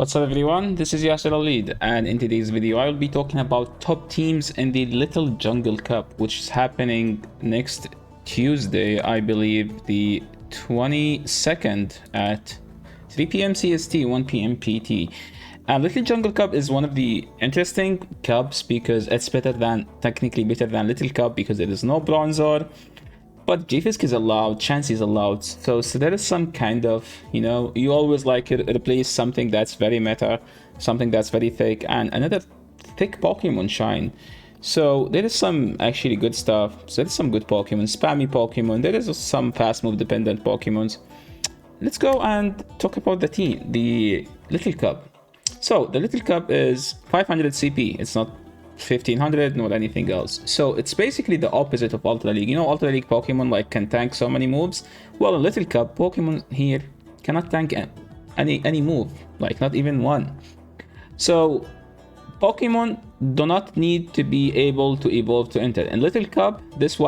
What's up everyone, this is Yasser Alid, and in today's video I will be talking about top teams in the Little Jungle Cup, which is happening next Tuesday, I believe the 22nd at 3 p.m. CST, 1 p.m. PT. Little Jungle Cup is one of the interesting cups because it's technically better than Little Cup because there is no bronzer. But G-Fisk is allowed, Chansey is allowed, so there is some kind of, you always like replace something that's very meta, something that's very thick, and another thick Pokemon shine. So there is some actually good stuff, so there's some good Pokemon, spammy Pokemon, there is some fast move dependent Pokemons. Let's go and talk about the Little Cup. So the Little Cup is 500 CP, it's not 1500 nor anything else, so it's basically the opposite of Ultra League. Ultra League Pokemon like can tank so many moves. Well, in Little Cup, Pokemon here cannot tank any move, like not even one. So Pokemon do not need to be able to evolve to enter. In Little Cup, this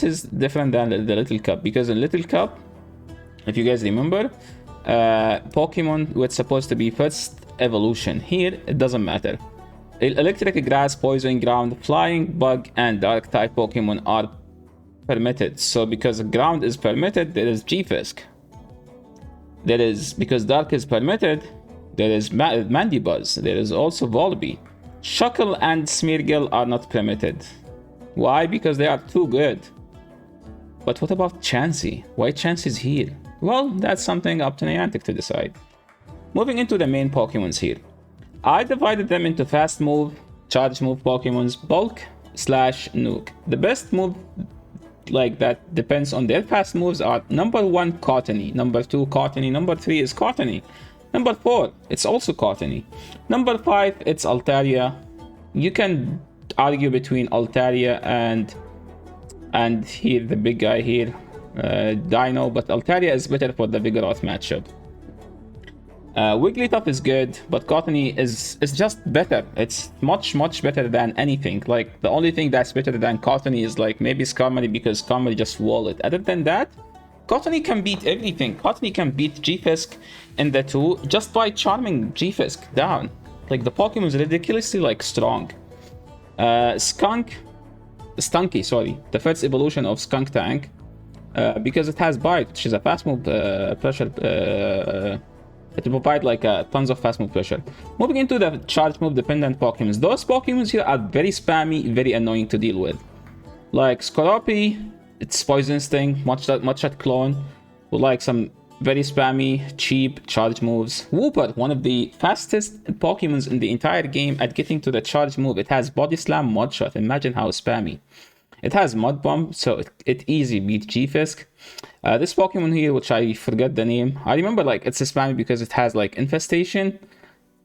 is different than the Little Cup, because in Little Cup, if you guys remember, Pokemon was supposed to be first evolution. Here it doesn't matter. Electric, grass, poison, ground, flying, bug, and dark type Pokemon are permitted. So because ground is permitted, there is G-Fisk. Because dark is permitted, there is Mandibuzz. There is also Volby. Shuckle and Smeargle are not permitted. Why? Because they are too good. But what about Chansey? Why Chansey is here? Well, that's something up to Niantic to decide. Moving into the main Pokemons here. I divided them into fast move, charge move Pokemons, bulk / nuke. The best move like that depends on their fast moves are number 1 Cottony, number 2 Cottony, number 3 is Cottony, number 4 it's also Cottony, number 5 it's Altaria. You can argue between Altaria and here the big guy here, Dino, but Altaria is better for the Vigoroth matchup. Wigglytuff is good, but Cottony is just better. It's much better than anything. Like, the only thing that's better than Cottony is like maybe Skarmory, because Skarmory just wall it. Other than that, Cottony can beat everything. Cottony can beat G-Fisk in the 2 just by charming G-Fisk down. Like, the Pokemon is ridiculously like strong. Stunky, sorry, the first evolution of Skunk Tank, because it has Bite, which is a fast move pressure. It will provide like tons of fast move pressure. Moving into the charge move dependent Pokemons. Those Pokemons here are very spammy, very annoying to deal with. Like Skorupi, it's Poison Sting, much shot clone, with like some very spammy, cheap charge moves. Wooper, one of the fastest Pokemons in the entire game at getting to the charge move. It has Body Slam, Mud Shot. Imagine how spammy. It has Mud Bomb, so it easy beat G-Fisk. This Pokemon here, which I forget the name. I remember like it's a spammy because it has like Infestation,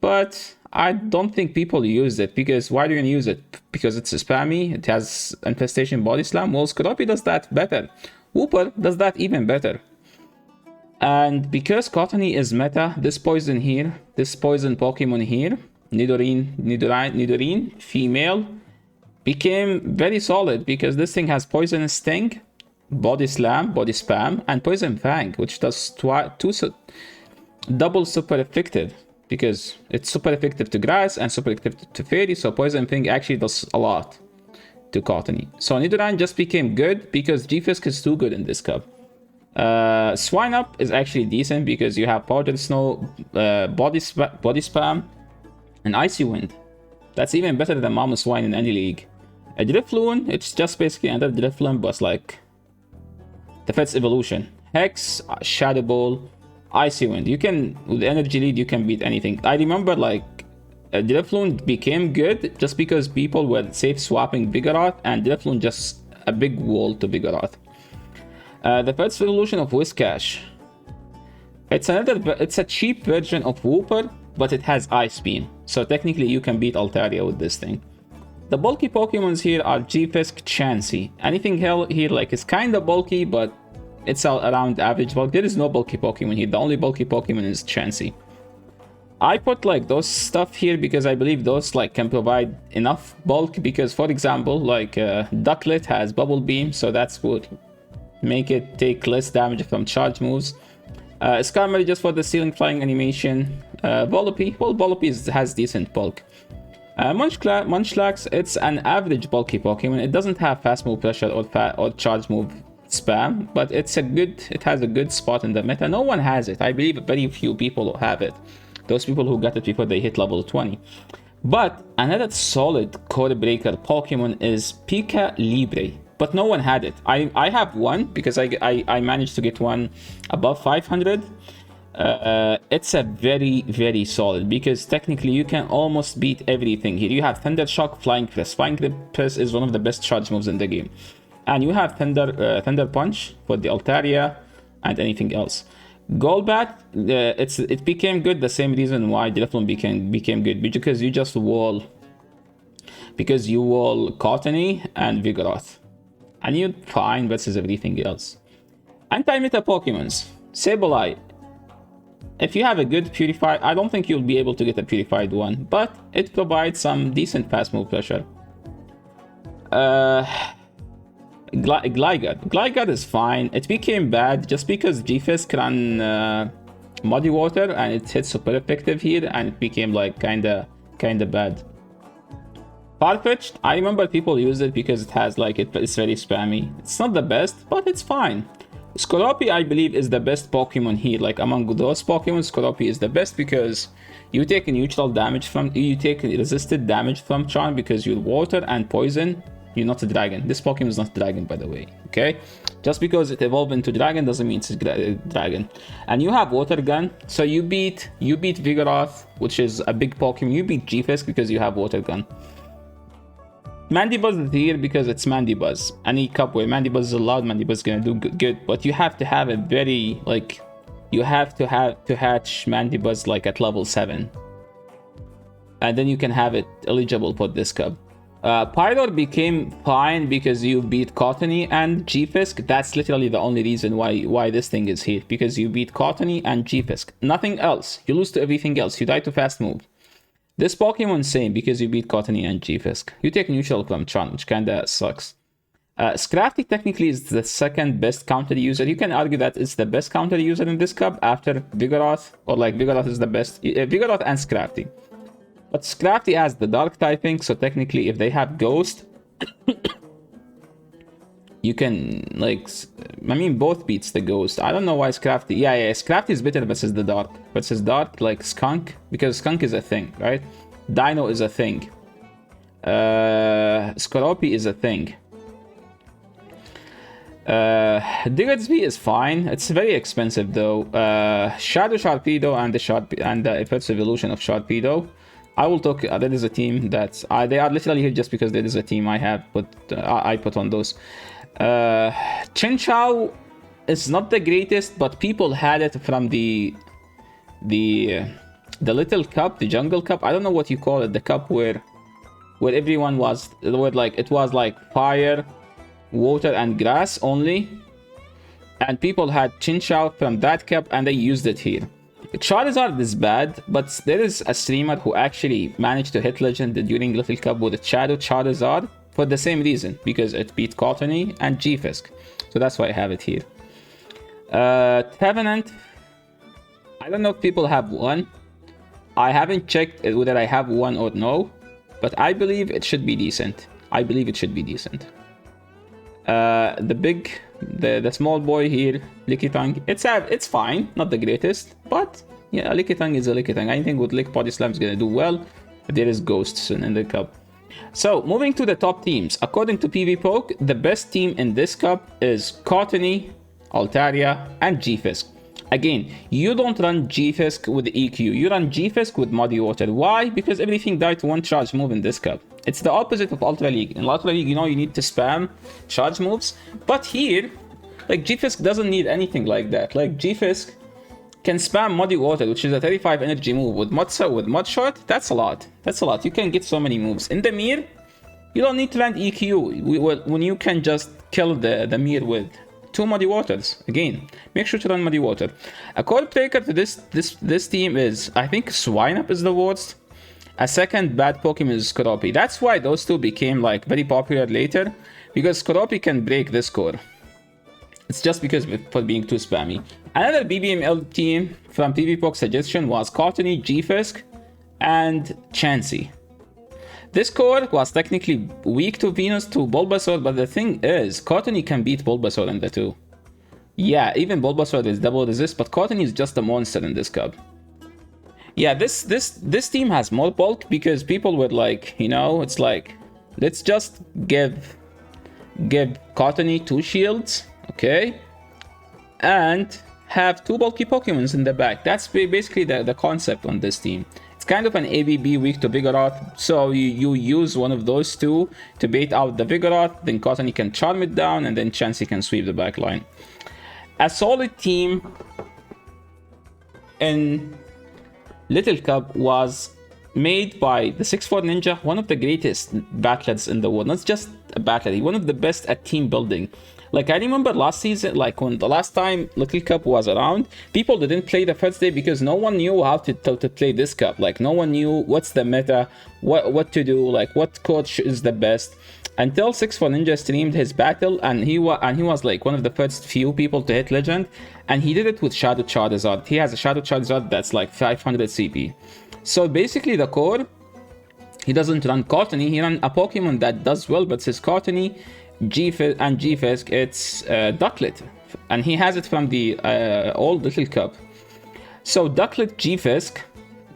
but I don't think people use it, because why do you use it? Because it's a spammy, it has Infestation, Body Slam. Well, Skorupi does that better. Wooper does that even better. And because Cottony is meta, this poison Pokemon here, Nidoran, female, became very solid because this thing has Poison Sting, Body Slam, Body Spam, and Poison Fang, which does double super effective, because it's super effective to grass and super effective to fairy. So Poison Fang actually does a lot to Cottony. So Nidoran just became good because G-Fisk is too good in this cup. Swine Up is actually decent because you have Powdered Snow, Body Spam, and Icy Wind. That's even better than Mama Swine in any league. A Drifloon, it's just basically another Drifloon, but like the first evolution. Hex, Shadow Ball, Icy Wind. You can, with Energy Lead, you can beat anything. I remember like Drifloon became good just because people were safe swapping Vigoroth, and Drifloon just a big wall to Vigoroth. The first evolution of Whiscash. It's a cheap version of Wooper, but it has Ice Beam. So technically you can beat Altaria with this thing. The bulky Pokemons here are G-Fisk, Chansey. Anything here like is kind of bulky, but it's around average bulk. There is no bulky Pokemon here. The only bulky Pokemon is Chansey. I put like those stuff here because I believe those like can provide enough bulk, because for example like Ducklet has Bubble Beam, so that's would make it take less damage from charge moves. Skarmory just for the ceiling flying animation. Volipede, well, Volipede has decent bulk. Munchlax, it's an average bulky Pokemon. It doesn't have fast move pressure or charge move spam, but it has a good spot in the meta. No one has it. I believe very few people have it. Those people who got it before they hit level 20. But another solid code breaker Pokemon is Pika Libre, but no one had it. I have one because I managed to get one above 500. It's a very solid because technically you can almost beat everything here. You have Thunder Shock, Flying Press. Flying Press is one of the best charge moves in the game, and you have Thunder Punch for the Altaria and anything else. Golbat, it became good the same reason why Drifloon became good, because you just wall Cottony and Vigoroth, and you're fine versus everything else. Anti-meta Pokemons, Sableye. If you have a good Purified, I don't think you'll be able to get a Purified one, but it provides some decent fast move pressure. Gligar is fine. It became bad just because G-Fisk ran Muddy Water and it hit super effective here, and it became like kinda bad. Farfetch'd, I remember people use it because it has like it's very spammy. It's not the best, but it's fine. Skorupi, I believe, is the best Pokemon here. Like among those Pokemon, Skorupi is the best because you take resisted damage from Charm because you're water and poison. You're not a dragon. This Pokemon is not a dragon, by the way. Okay, just because it evolved into dragon doesn't mean it's a dragon. And you have Water Gun, so you beat Vigoroth, which is a big Pokemon. You beat G-Fisk because you have Water Gun. Mandibuzz is here because it's Mandibuzz. Any cup where Mandibuzz is allowed, Mandibuzz is gonna do good. But you have to have a very you have to hatch Mandibuzz like at level 7, and then you can have it eligible for this cup. Pyroar became fine because you beat Cottony and G-Fisk. That's literally the only reason why this thing is here, because you beat Cottony and G-Fisk. Nothing else. You lose to everything else. You die to fast move. This Pokemon same because you beat Cottony and G-Fisk. You take neutral from Tron, which kinda sucks. Scrafty technically is the second best counter user. You can argue that it's the best counter user in this cup after Vigoroth, or like Vigoroth is the best. Vigoroth and Scrafty. But Scrafty has the dark typing, so technically if they have Ghost, you can both beats the Ghost. I don't know why Scrafty. Yeah, Scrafty is better versus the dark. Versus dark, like Skunk, because Skunk is a thing, right? Dino is a thing. Skorupi is a thing. Diggersby is fine. It's very expensive though. Shadow Sharpedo and the first evolution of Sharpedo. I will talk. There is a team that they are literally here just because there is a team I put on those. Chinchou is not the greatest, but people had it from the little cup, the jungle cup. I don't know what you call it. The cup where everyone was, it was like fire, water, and grass only, and people had Chinchou from that cup and they used it here. Charizard is bad, but there is a streamer who actually managed to hit legend during Little Cup with a Shadow Charizard for the same reason, because it beat Cottony and G-Fisk. So that's why I have it here. Trevenant, I don't know if people have one. I haven't checked whether I have one or no, but I believe it should be decent. The small boy here, Lickitung, it's fine, not the greatest, but yeah, Lickitung is a Lickitung. I think with Lick Body Slam is gonna do well. There is Ghosts in the cup. So moving to the top teams, according to PvPoke, the best team in this cup is Cottony, Altaria, and G-Fisk. Again, you don't run G-Fisk with EQ, you run G-Fisk with Muddy Water. Why? Because everything died to one charge move in this cup. It's the opposite of Ultra League. In Ultra League, you know, you need to spam charge moves. But here, like, G-Fisk doesn't need anything like that. Like, G-Fisk can spam Muddy Water, which is a 35 energy move, with Mud Shot. That's a lot. You can get so many moves. In the mirror, you don't need to land EQ when you can just kill the mirror with 2 Muddy Waters. Again, make sure to run Muddy Water. A code breaker to this team is, I think, Swinub is the worst. A second bad Pokemon is Skorupi. That's why those two became like very popular later, because Skorupi can break this core. It's just because for being too spammy. Another BBML team from PvPoke suggestion was Cottony, Gfisk, and Chansey. This core was technically weak to Venus, to Bulbasaur, but the thing is, Cottony can beat Bulbasaur in the 2. Yeah, even Bulbasaur is double resist, but Cottony is just a monster in this cup. Yeah, this team has more bulk because people were like, you know, it's like, let's just give Cottony 2 shields, okay? And have 2 bulky Pokemons in the back. That's basically the concept on this team. It's kind of an ABB weak to Vigoroth, so you use one of those 2 to bait out the Vigoroth, then Cottony can charm it down, and then Chansey can sweep the back line. A solid team in Little Cup was made by the 6'4 Ninja, one of the greatest battlers in the world. Not just a battler, one of the best at team building. Like, I remember last season, like when the last time Little Cup was around, people didn't play the first day because no one knew how to play this cup. Like, no one knew what's the meta, what to do, like what coach is the best. Until 6'4 Ninja streamed his battle, and he was like one of the first few people to hit Legend, and he did it with Shadow Charizard. He has a Shadow Charizard that's like 500 CP. So basically the core, he doesn't run Cottony, he runs a Pokemon that does well, but his Cottony, Gfisk, it's Ducklet, and he has it from the old Little Cup. So Ducklet, Gfisk,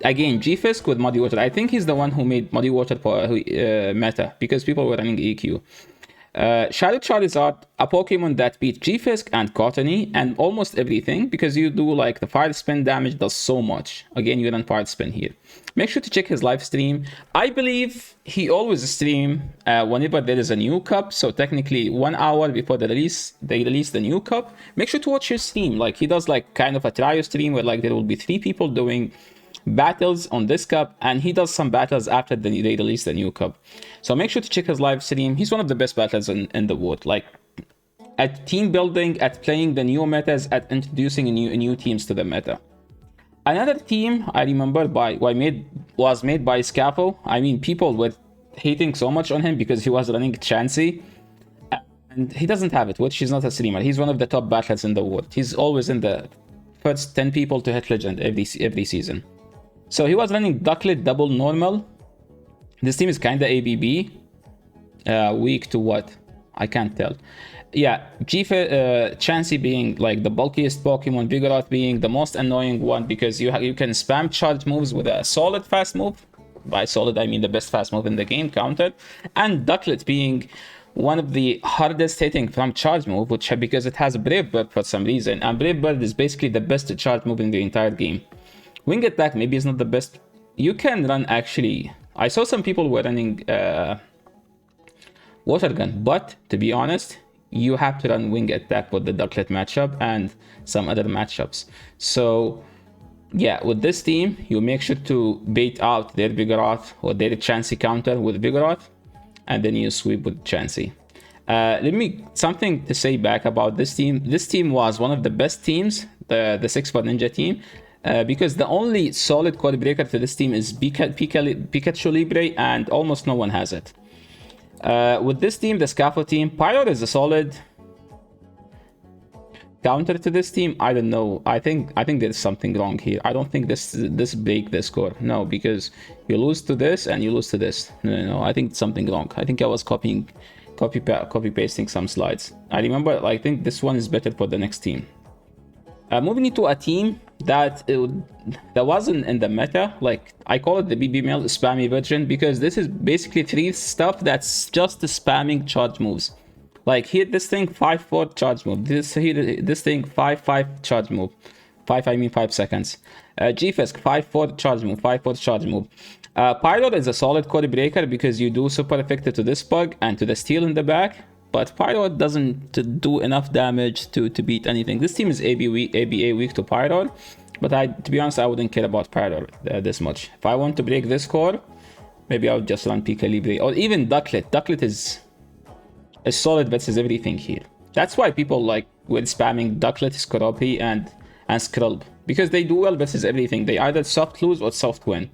again, Gfisk with Muddy Water. I think he's the one who made Muddy Water meta, because people were running EQ. Shadow Charizard, a Pokemon that beat Gfisk and Cottony and almost everything, because you do like the Fire Spin damage does so much. Again, you run Fire Spin here. Make sure to check his live stream. I believe he always stream whenever there is a new cup, so technically 1 hour before they release the new cup. Make sure to watch his stream. Like, he does like kind of a trio stream where like there will be 3 people doing battles on this cup, and he does some battles after they release the new cup. So make sure to check his live stream. He's one of the best battlers in the world, like at team building, at playing the new metas, at introducing new teams to the meta. Another team I remember was made by Scafo. I mean, people were hating so much on him because he was running Chansey, and he doesn't have it, which is not a streamer. He's one of the top battlers in the world. He's always in the first 10 people to hit Legend every season. So he was running Ducklet double normal. This team is kinda ABB. Weak to what? I can't tell. Yeah, Chansey being like the bulkiest Pokemon, Vigoroth being the most annoying one because you can spam charge moves with a solid fast move. By solid, I mean the best fast move in the game, counter. And Ducklet being one of the hardest hitting from charge move, which because it has Brave Bird for some reason. And Brave Bird is basically the best charge move in the entire game. Wing Attack maybe is not the best. You can run actually. I saw some people were running Water Gun, but to be honest, you have to run Wing Attack with the Ducklet matchup and some other matchups. So yeah, with this team, you make sure to bait out their Vigoroth or their Chansey counter with Vigoroth, and then you sweep with Chansey. Something to say back about this team. This team was one of the best teams, the 6'4 Ninja team. Because the only solid code breaker to this team is Pikachu Libre, and almost no one has it. With this team, the Scafo team, Pyro is a solid counter to this team. I don't know. I think there's something wrong here. I don't think this break the score. No, because you lose to this and you lose to this. No. I think something wrong. I think I was copy pasting some slides. I remember. I think this one is better for the next team. Moving into a team that wasn't in the meta, like I call it the BBML spammy version, because this is basically 3 stuff that's just spamming charge moves. Like here, this thing 5-4 charge move. This thing 5-5 charge move. 5 seconds. Gfisk 5-4 charge move. 5-4 charge move. Pyro is a solid code breaker because you do super effective to this bug and to the steel in the back. But Pyro doesn't do enough damage to beat anything. This team is ABA weak to Pyro, but to be honest, I wouldn't care about Pyro this much. If I want to break this core, maybe I would just run Pika Libre or even Ducklet. Ducklet is solid versus everything here. That's why people like with spamming Ducklet, Skorupi, and Skrulp, because they do well versus everything. They either soft lose or soft win.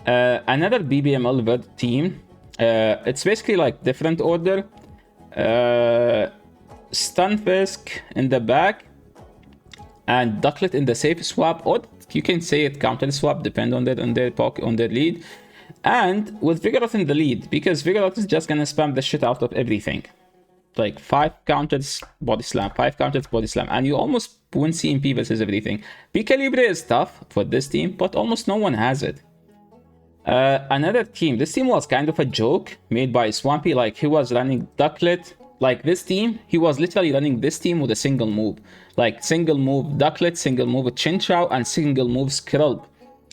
Another BBML team, it's basically like different order. Stunfisk in the back and Ducklet in the safe swap, or you can say it counter swap, depend on their lead, and with Vigoroth in the lead, because Vigoroth is just gonna spam the shit out of everything. Like 5 counters body slam, 5 counters body slam, and you almost win CMP versus everything. Pika Libre is tough for this team, but almost no one has it. Another team, this team was kind of a joke made by Swampy. Like, he was running Ducklet. Like, this team, he was literally running this team with a single move. Like, single move Ducklet, single move Chinchou, and single move Skrulp.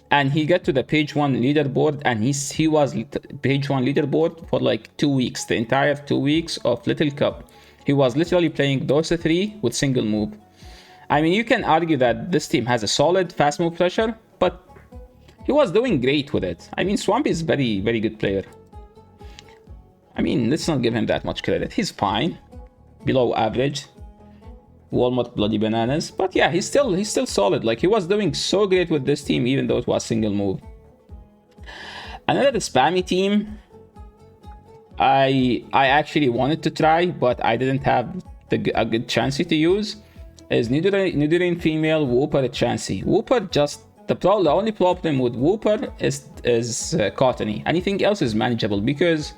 And he got to the page 1 leaderboard, and he was page 1 leaderboard for like 2 weeks, the entire 2 weeks of Little Cup. He was literally playing those 3 with single move. I mean, you can argue that this team has a solid fast move pressure, but he was doing great with it. I mean, Swampy is very, very good player. I mean, let's not give him that much credit. He's fine, below average. Walmart bloody bananas, but yeah, he's still solid. Like, he was doing so great with this team, even though it was single move. Another spammy team I actually wanted to try, but I didn't have a good chance to use, is Nidoran female Wooper Chansey. Wooper just the only problem with Wooper is Cottony. Anything else is manageable because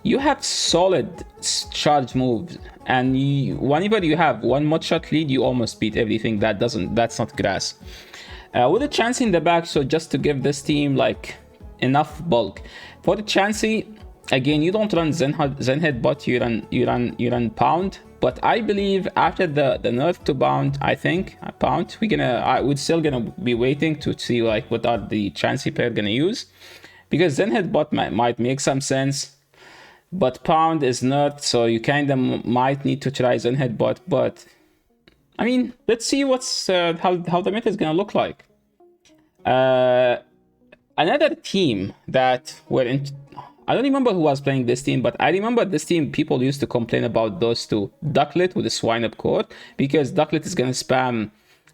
you have solid charge moves, and whenever you have one mod shot lead, you almost beat everything that's not grass. With a Chansey in the back, so just to give this team like enough bulk. For the Chansey, again, you don't run Zen Headbutt, you run Pound. But I believe after the nerf to Pound, I think Pound, we're still gonna be waiting to see like what are the Chansey pair gonna use, because Zen Headbutt might make some sense. But Pound is nerfed, so you kind of might need to try Zen Headbutt. But I mean, let's see what's how the meta is gonna look like. Another team that were in, I don't remember who was playing this team, but I remember this team. People used to complain about those two, Ducklet with the Swinub core, because Ducklet is gonna spam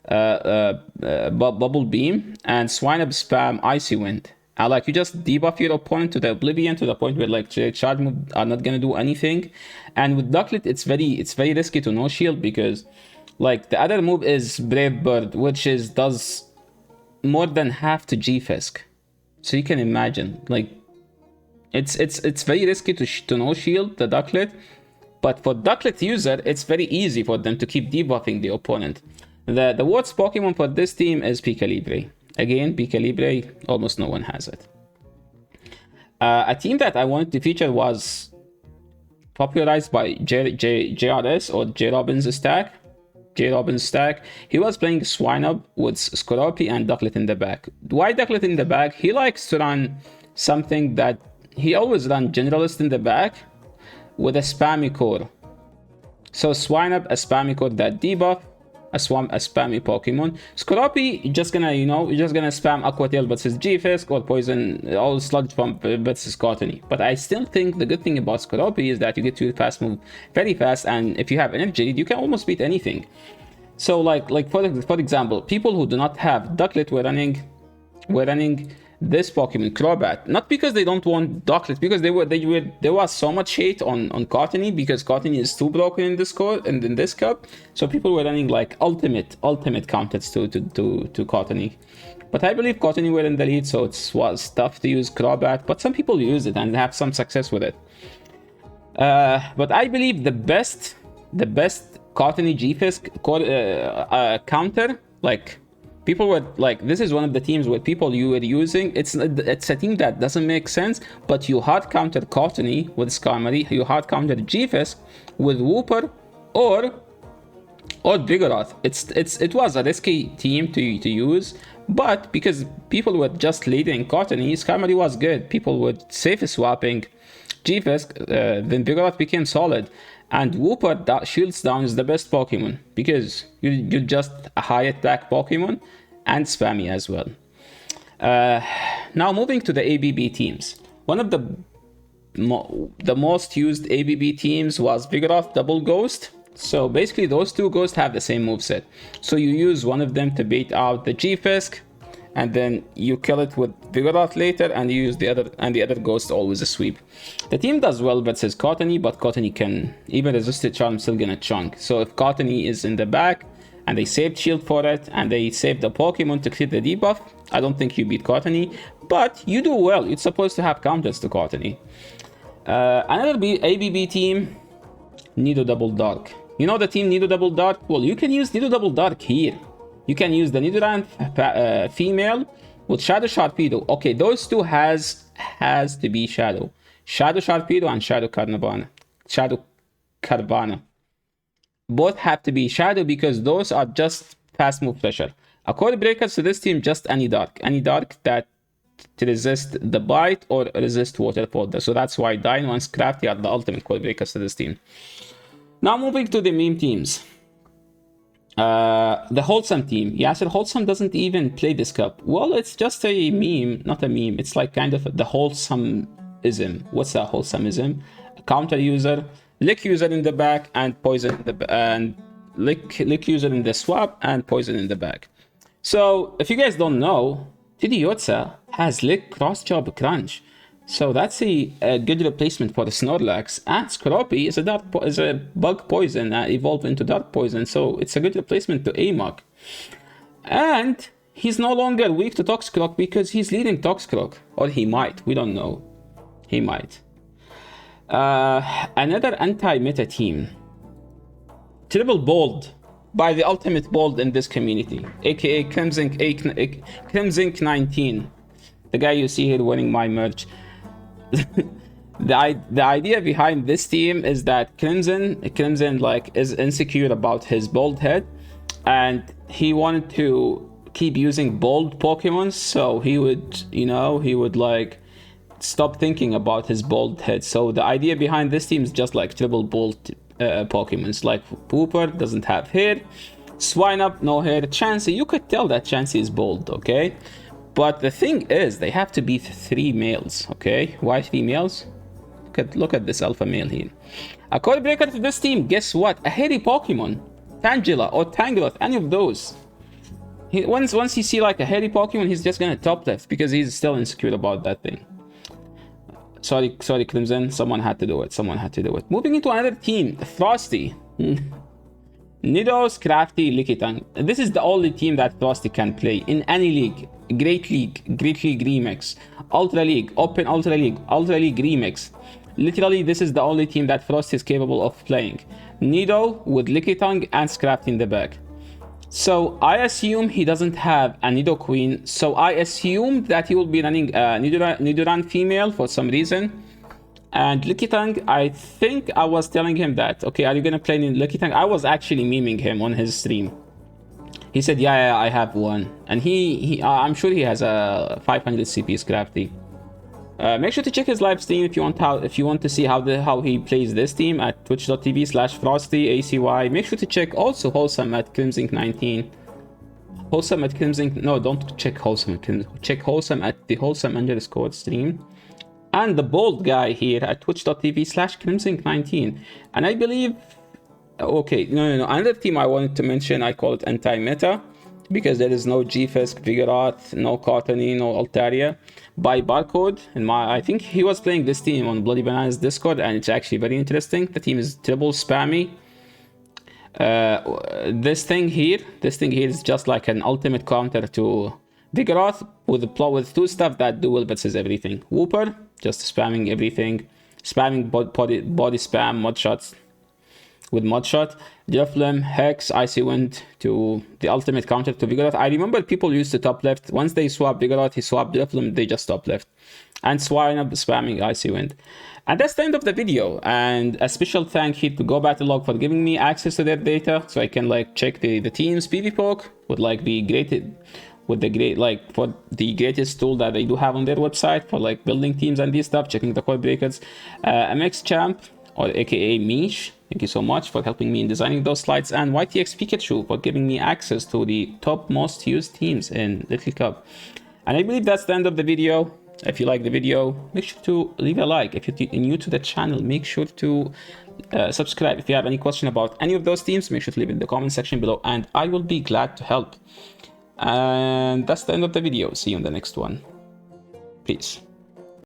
Bubble Beam and Swinub spam Icy Wind. Like, you just debuff your opponent to the oblivion, to the point where like charge move are not gonna do anything. And with Ducklet, it's very risky to no shield, because like the other move is Brave Bird, which does more than half to G-Fisk. So you can imagine, like, it's very risky to no shield the Ducklet. But for Ducklet user, it's very easy for them to keep debuffing the opponent. The worst Pokemon for this team is Pika Libre. Again, Pika Libre, almost no one has it. A team that I wanted to feature was popularized by JRS, or J Robbins stack. He was playing Swinub with Scorpy and Ducklet in the back. Why Ducklet in the back? He likes to run something that he always run Generalist in the back with a spammy core. So Swinub, a spammy core that debuff, a spammy Pokemon. Scorpy, you're just gonna spam Aqua Tail versus G-Fisk, or Poison, all Sludge Pump versus Cottony. But I still think the good thing about Scorpy is that you get to fast move very fast, and if you have Energy Lead, you can almost beat anything. So like for example, people who do not have Ducklet were running this Pokemon, Crobat, not because they don't want Ducklet, because there was so much hate on Cottony, because Cottony is too broken in this in this cup. So people were running like ultimate counters to Cottony. But I believe Cottony were in the lead, so it was tough to use Crobat. But some people use it and have some success with it. But I believe the best Cottony G-Fisk counter, like, people were like, this is one of the teams where you were using, it's a team that doesn't make sense, but you hard counter Cottony with Skarmory, you hard counter G-Fisk with Wooper or Vigoroth. It was a risky team to use, but because people were just leading Cottony, Skarmory was good. People were safe swapping G-Fisk, then Vigoroth became solid. And Wooper that shields down is the best Pokemon, because you're just a high attack Pokemon and spammy as well. Now moving to the ABB teams. One of the most used ABB teams was Vigoroth Double Ghost. So basically those two ghosts have the same moveset. So you use one of them to bait out the G-Fisk, and then you kill it with Vigoroth later, and you use the other goes to always a sweep. The team does well versus Cottony, but Cottony can even resist the charm, still gonna chunk. So if Cottony is in the back and they saved shield for it and they saved the Pokemon to clear the debuff, I don't think you beat Cottony, but you do well. You're supposed to have counters to Cottony. Another ABB team, Nido Double Dark. You know the team Nido Double Dark? Well, you can use Nido Double Dark here. You can use the Nidoran female with Shadow Sharpedo. Okay, those two has to be Shadow. Shadow Sharpedo and Shadow Carnivana. Shadow Carvana. Both have to be Shadow because those are just fast move pressure. A Code Breakers to this team, just any Dark. Any Dark that to resist the bite or resist waterfall. So that's why Dino and Scrafty are the ultimate Code Breakers to this team. Now moving to the meme teams. The Wholesome team. Yasser Wholesome doesn't even play this cup. Well, it's just a meme, not a meme. It's like kind of the wholesomeism. What's that wholesomeism? A counter user, lick user in the back, and poison in the and lick user in the swap and poison in the back. So if you guys don't know, Tidiyotsa has lick, cross chop, crunch. So that's a good replacement for the Snorlax. And Scroppy is a bug poison evolved into dark poison. So it's a good replacement to Amok. And he's no longer weak to Toxicroak because he's leading Toxicroak. Or he might. We don't know. He might. Another anti-meta team. Triple Bold by the ultimate bold in this community. AKA Crimson 19. The guy you see here winning my merch. The idea behind this team is that Crimson like is insecure about his bald head, and he wanted to keep using bold Pokemon, so he would like stop thinking about his bald head. So the idea behind this team is just like triple bold Pokemons. Like Pooper doesn't have hair, Swinub no hair, Chansey, you could tell that Chansey is bald, okay? But the thing is, they have to be 3 males, okay? Why 3 males? Look at this alpha male here. A Code Breaker to this team, guess what? A hairy Pokemon. Tangela or Tangrowth, any of those. Once you see like a hairy Pokemon, he's just gonna top left because he's still insecure about that thing. Sorry, Crimson. Someone had to do it. Moving into another team, Frosty. Nido, Scrafty, Lickitung. This is the only team that Frosty can play in any league. Great League Remix, Ultra League, Open Ultra League Remix. Literally, this is the only team that Frosty is capable of playing. Nido with Lickitung and Scrafty in the back. So I assume he doesn't have a Nidoqueen. So I assume that he will be running Nidoran female for some reason. And Lickitung, I think I was telling him that, okay, are you gonna play Lickitung? I was actually memeing him on his stream. He said, yeah, I have one. And I'm sure he has a 500 CP Scrafty. Make sure to check his live stream if you want to see how he plays this team at twitch.tv/FrostyACY. Make sure to check also Wholesome at Crimson 19. Wholesome at Crimson. No, don't check Wholesome at Crimson. Check Wholesome at the Wholesome_ stream. And the bold guy here at twitch.tv/Crimson 19. And I believe. Okay, no. Another team I wanted to mention, I call it anti-meta because there is no G-Fisk, Vigoroth, no Cottony, no Altaria. By Barcode, and I think he was playing this team on Bloody Bananas Discord, and it's actually very interesting. The team is triple spammy. This thing here is just like an ultimate counter to Vigoroth with 2 stuff that dual versus everything. Wooper, just spamming everything, spamming body spam, mud shots. With Mudshot, Drifloon, Hex, Icy Wind to the ultimate counter to Vigoroth. I remember people used to top left. Once they swap Vigoroth, he swapped Drifloon, they just top left. And Swinub spamming Icy Wind. And that's the end of the video. And a special thank you to Go Battlelog for giving me access to their data so I can like check the team's PvPoke with like for the greatest tool that they do have on their website for like building teams and this stuff, checking the Code Breakers. MX Champ, or aka Mish, thank you so much for helping me in designing those slides, and YTX Pikachu for giving me access to the top most used teams in Little Cup. And I believe that's the end of the video. If you like the video, make sure to leave a like. If you're new to the channel, make sure to subscribe. If you have any question about any of those teams, make sure to leave it in the comment section below, and I will be glad to help. And that's the end of the video. See you in the next one. Peace.